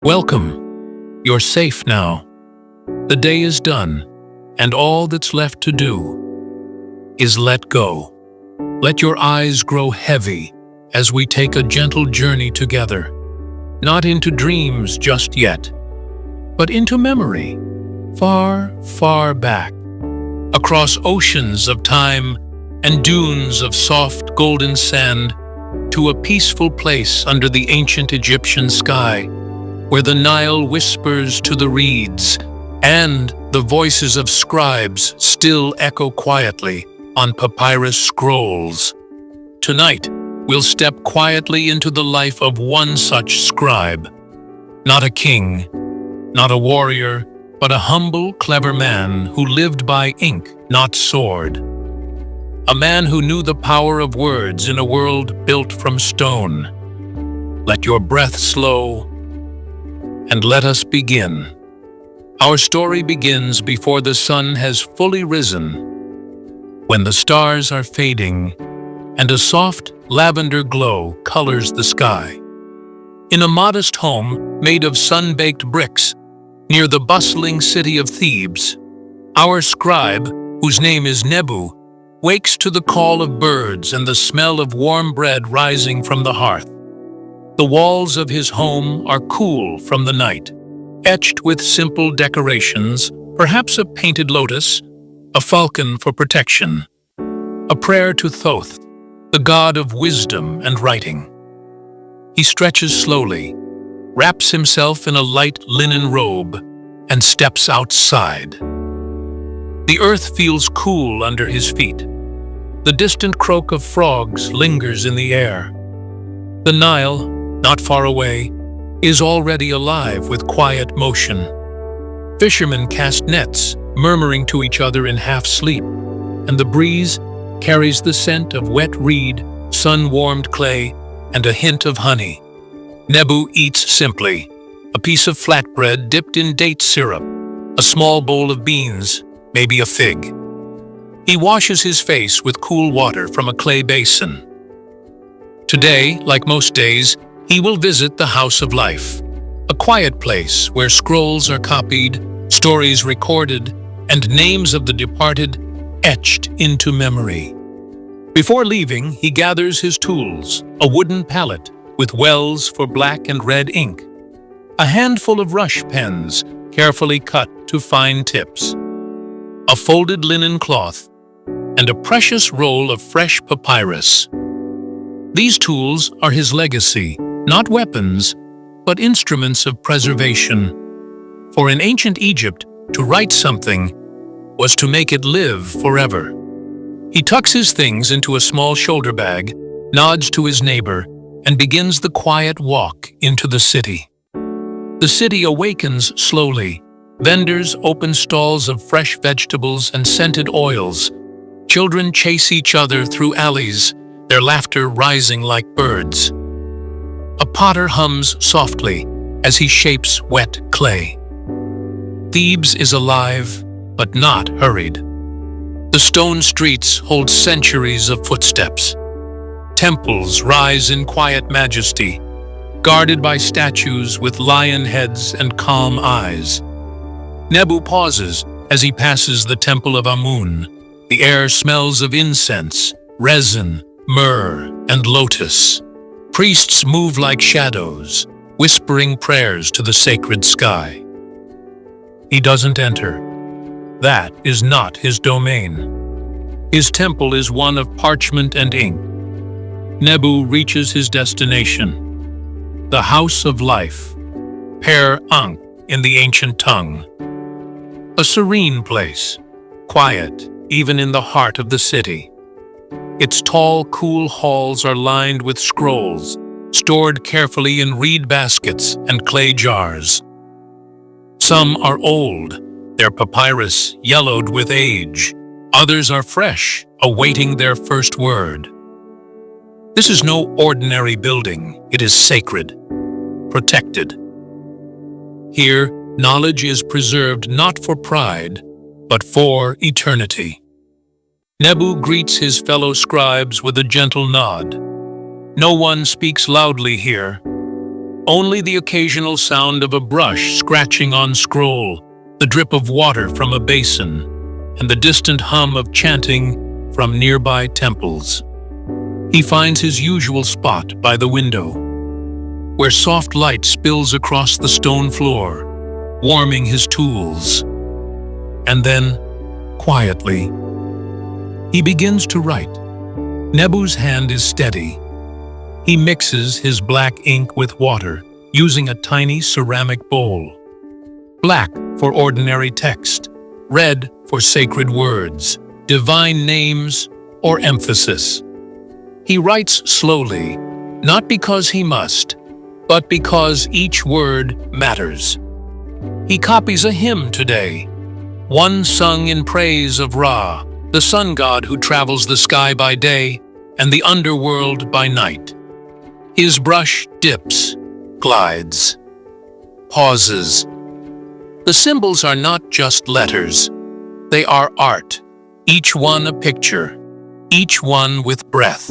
Welcome. You're safe now. The day is done, and all that's left to do is let go. Let your eyes grow heavy as we take a gentle journey together, not into dreams just yet, but into memory, far, far back, across oceans of time and dunes of soft golden sand, to a peaceful place under the ancient Egyptian sky, where the Nile whispers to the reeds, and the voices of scribes still echo quietly on papyrus scrolls. Tonight, we'll step quietly into the life of one such scribe. Not a king, not a warrior, but a humble, clever man who lived by ink, not sword. A man who knew the power of words in a world built from stone. Let your breath slow, and let us begin. Our story begins before the sun has fully risen, when the stars are fading and a soft lavender glow colors the sky. In a modest home made of sun-baked bricks near the bustling city of Thebes, our scribe, whose name is Nebu, wakes to the call of birds and the smell of warm bread rising from the hearth. The walls of his home are cool from the night, etched with simple decorations, perhaps a painted lotus, a falcon for protection, a prayer to Thoth, the god of wisdom and writing. He stretches slowly, wraps himself in a light linen robe, and steps outside. The earth feels cool under his feet. The distant croak of frogs lingers in the air. The Nile, not far away, is already alive with quiet motion. Fishermen cast nets, murmuring to each other in half-sleep, and the breeze carries the scent of wet reed, sun-warmed clay, and a hint of honey. Nebu eats simply, a piece of flatbread dipped in date syrup, a small bowl of beans, maybe a fig. He washes his face with cool water from a clay basin. Today, like most days, he will visit the House of Life, a quiet place where scrolls are copied, stories recorded, and names of the departed etched into memory. Before leaving, he gathers his tools, a wooden palette with wells for black and red ink, a handful of rush pens carefully cut to fine tips, a folded linen cloth, and a precious roll of fresh papyrus. These tools are his legacy, not weapons, but instruments of preservation. For in ancient Egypt, to write something was to make it live forever. He tucks his things into a small shoulder bag, nods to his neighbor, and begins the quiet walk into the city. The city awakens slowly. Vendors open stalls of fresh vegetables and scented oils. Children chase each other through alleys, their laughter rising like birds. A potter hums softly as he shapes wet clay. Thebes is alive, but not hurried. The stone streets hold centuries of footsteps. Temples rise in quiet majesty, guarded by statues with lion heads and calm eyes. Nebu pauses as he passes the temple of Amun. The air smells of incense, resin, myrrh, and lotus. Priests move like shadows, whispering prayers to the sacred sky. He doesn't enter. That is not his domain. His temple is one of parchment and ink. Nebu reaches his destination, the House of Life, Per Ankh in the ancient tongue. A serene place, quiet even in the heart of the city. Its tall, cool halls are lined with scrolls, stored carefully in reed baskets and clay jars. Some are old, their papyrus yellowed with age. Others are fresh, awaiting their first word. This is no ordinary building. It is sacred, protected. Here, knowledge is preserved not for pride, but for eternity. Nebu greets his fellow scribes with a gentle nod. No one speaks loudly here. Only the occasional sound of a brush scratching on scroll, the drip of water from a basin, and the distant hum of chanting from nearby temples. He finds his usual spot by the window, where soft light spills across the stone floor, warming his tools. And then, quietly, he begins to write. Nebu's hand is steady. He mixes his black ink with water, using a tiny ceramic bowl. Black for ordinary text, red for sacred words, divine names, or emphasis. He writes slowly, not because he must, but because each word matters. He copies a hymn today, one sung in praise of Ra, the sun god who travels the sky by day and the underworld by night. His brush dips, glides, pauses. The symbols are not just letters. They are art, each one a picture, each one with breath.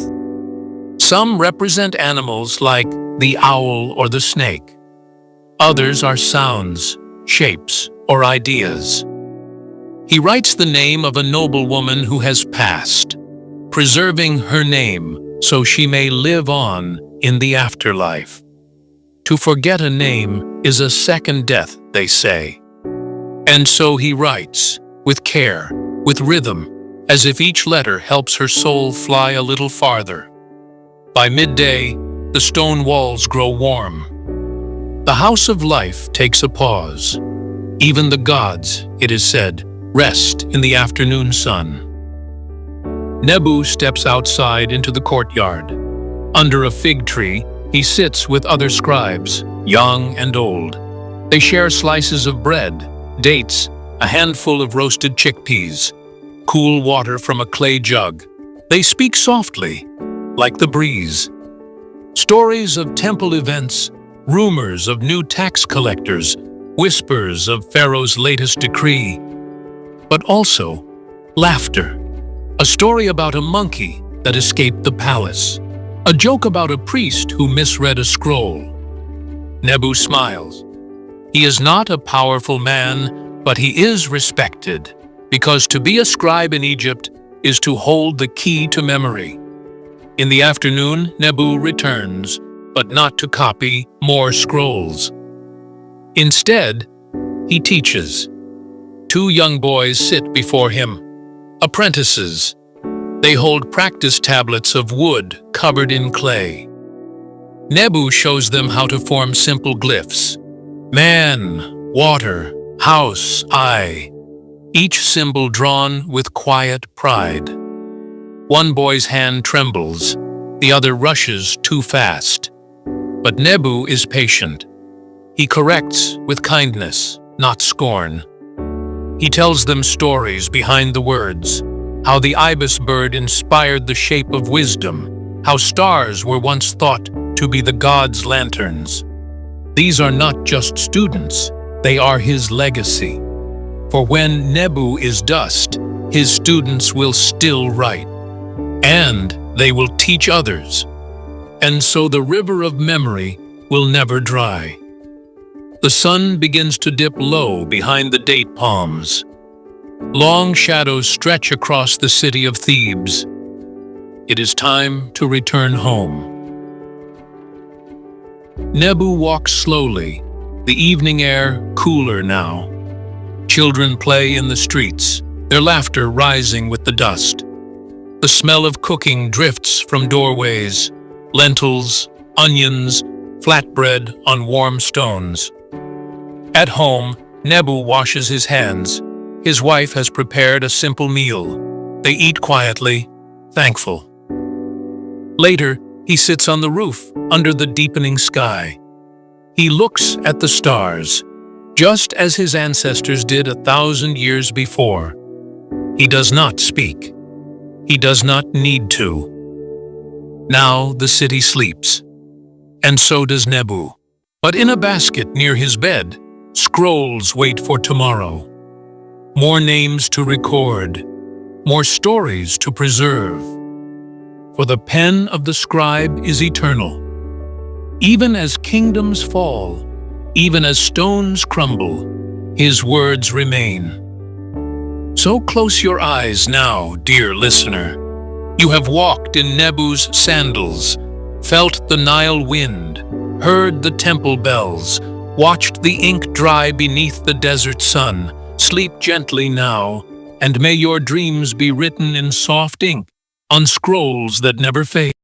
Some represent animals like the owl or the snake. Others are sounds, shapes, or ideas. He writes the name of a noblewoman who has passed, preserving her name so she may live on in the afterlife. To forget a name is a second death, they say. And so he writes, with care, with rhythm, as if each letter helps her soul fly a little farther. By midday, the stone walls grow warm. The house of life takes a pause. Even the gods, it is said, rest in the afternoon sun. Nebu steps outside into the courtyard. Under a fig tree, he sits with other scribes, young and old. They share slices of bread, dates, a handful of roasted chickpeas, cool water from a clay jug. They speak softly, like the breeze. Stories of temple events, rumors of new tax collectors, whispers of Pharaoh's latest decree. But also, laughter. A story about a monkey that escaped the palace. A joke about a priest who misread a scroll. Nebu smiles. He is not a powerful man, but he is respected, because to be a scribe in Egypt is to hold the key to memory. In the afternoon, Nebu returns, but not to copy more scrolls. Instead, he teaches. Two young boys sit before him, apprentices. They hold practice tablets of wood covered in clay. Nebu shows them how to form simple glyphs. Man, water, house, eye. Each symbol drawn with quiet pride. One boy's hand trembles, the other rushes too fast. But Nebu is patient. He corrects with kindness, not scorn. He tells them stories behind the words, how the ibis bird inspired the shape of wisdom, how stars were once thought to be the gods' lanterns. These are not just students, they are his legacy. For when Nebu is dust, his students will still write, and they will teach others. And so the river of memory will never dry. The sun begins to dip low behind the date palms. Long shadows stretch across the city of Thebes. It is time to return home. Nebu walks slowly, the evening air cooler now. Children play in the streets, their laughter rising with the dust. The smell of cooking drifts from doorways, lentils, onions, flatbread on warm stones. At home, Nebu washes his hands. His wife has prepared a simple meal. They eat quietly, thankful. Later, he sits on the roof under the deepening sky. He looks at the stars, just as his ancestors did 1,000 years before. He does not speak. He does not need to. Now the city sleeps, and so does Nebu. But in a basket near his bed, scrolls wait for tomorrow. More names to record, more stories to preserve. For the pen of the scribe is eternal. Even as kingdoms fall, even as stones crumble, his words remain. So close your eyes now, dear listener. You have walked in Nebu's sandals, felt the Nile wind, heard the temple bells, watched the ink dry beneath the desert sun. Sleep gently now, and may your dreams be written in soft ink on scrolls that never fade.